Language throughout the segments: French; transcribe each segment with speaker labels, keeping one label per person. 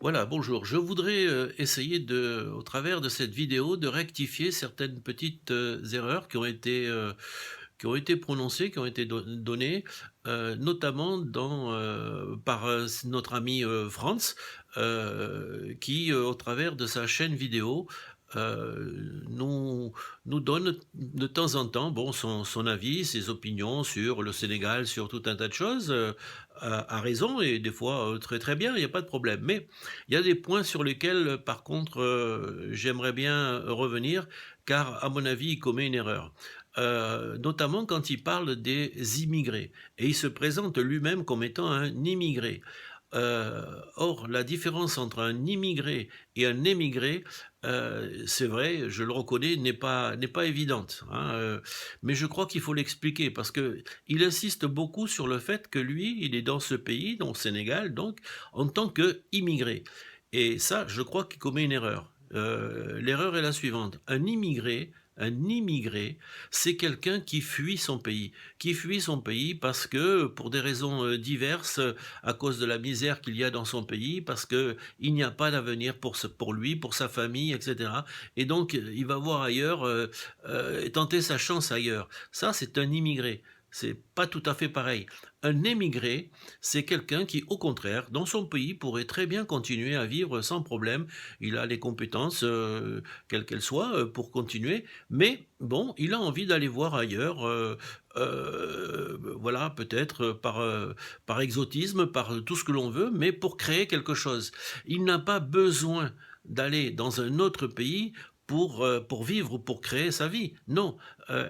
Speaker 1: Voilà, bonjour. Je voudrais essayer au travers de cette vidéo, de rectifier certaines petites erreurs qui ont été prononcées, qui ont été données, notamment par notre ami Franz, qui, au travers de sa chaîne vidéo, nous donne de temps en temps bon, son avis, ses opinions sur le Sénégal, sur tout un tas de choses, à raison et des fois très très bien, il n'y a pas de problème. Mais il y a des points sur lesquels, par contre, j'aimerais bien revenir, car à mon avis, il commet une erreur. Notamment quand il parle des immigrés, et il se présente lui-même comme étant un immigré. Or, la différence entre un immigré et un émigré, c'est vrai, je le reconnais, n'est pas évidente, hein, mais je crois qu'il faut l'expliquer parce que il insiste beaucoup sur le fait que lui, il est dans ce pays, dans le Sénégal, donc en tant qu'immigré. Et ça, je crois qu'il commet une erreur. L'erreur est la suivante: un immigré, c'est quelqu'un qui fuit son pays parce que, pour des raisons diverses, à cause de la misère qu'il y a dans son pays, parce que il n'y a pas d'avenir pour lui, pour sa famille, etc. Et donc, il va voir ailleurs, tenter sa chance ailleurs. Ça, c'est un immigré. C'est pas tout à fait pareil. Un émigré, c'est quelqu'un qui, au contraire, dans son pays, pourrait très bien continuer à vivre sans problème. Il a les compétences, quelles qu'elles soient, pour continuer, mais bon, il a envie d'aller voir ailleurs, voilà, peut-être par exotisme, par tout ce que l'on veut, mais pour créer quelque chose. Il n'a pas besoin d'aller dans un autre pays pour vivre ou pour créer sa vie. Non.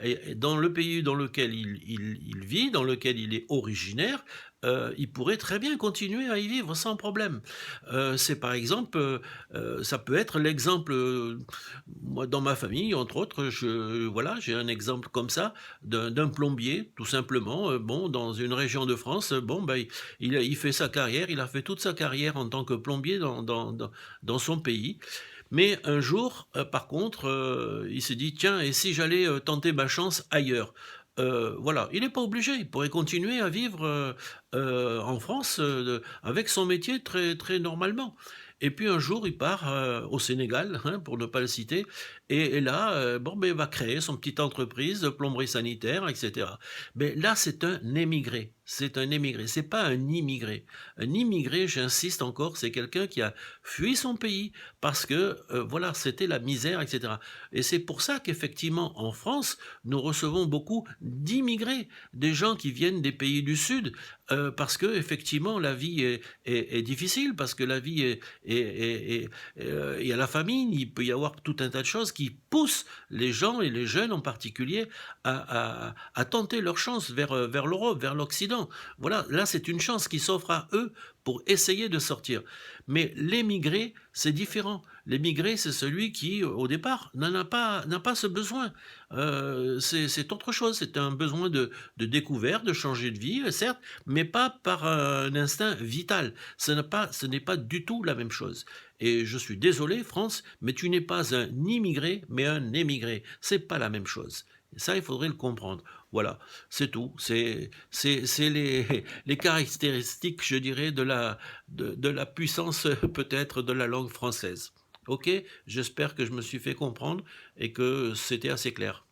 Speaker 1: Et dans le pays dans lequel il vit, dans lequel il est originaire, il pourrait très bien continuer à y vivre sans problème. C'est par exemple, ça peut être l'exemple, moi dans ma famille, entre autres, voilà, j'ai un exemple comme ça d'un plombier, tout simplement, bon, dans une région de France, bon, ben, il fait sa carrière, il a fait toute sa carrière en tant que plombier dans son pays. Mais un jour, par contre, il s'est dit: «Tiens, et si j'allais, tenter ma chance ailleurs?» Voilà, il n'est pas obligé, il pourrait continuer à vivre, en France, avec son métier très très normalement. Et puis un jour, il part, au Sénégal, hein, pour ne pas le citer, et là, bon, beh, il va créer son petite entreprise de plomberie sanitaire, et cetera. Mais là, c'est un émigré, c'est pas un immigré. Un immigré, j'insiste encore, c'est quelqu'un qui a fui son pays parce que, voilà, c'était la misère, et cetera. Et c'est pour ça qu'effectivement, en France, nous recevons beaucoup d'immigrés, des gens qui viennent des pays du Sud, parce qu'effectivement, la vie est difficile, parce que la vie il y a la famine, il peut y avoir tout un tas de choses qui poussent les gens, et les jeunes en particulier, à tenter leur chance vers l'Europe, vers l'Occident. Voilà, là, c'est une chance qui s'offre à eux pour essayer de sortir. Mais l'émigré, c'est différent. L'émigré, c'est celui qui, au départ, n'a pas ce besoin. C'est autre chose. C'est un besoin de découverte, de changer de vie, certes, mais pas par un instinct vital. Ce n'est pas du tout la même chose. Et je suis désolé, France, mais tu n'es pas un immigré, mais un émigré. C'est pas la même chose. Et ça, il faudrait le comprendre. Voilà, c'est tout. C'est les caractéristiques, je dirais, de la puissance peut-être de la langue française. Ok, j'espère que je me suis fait comprendre et que c'était assez clair.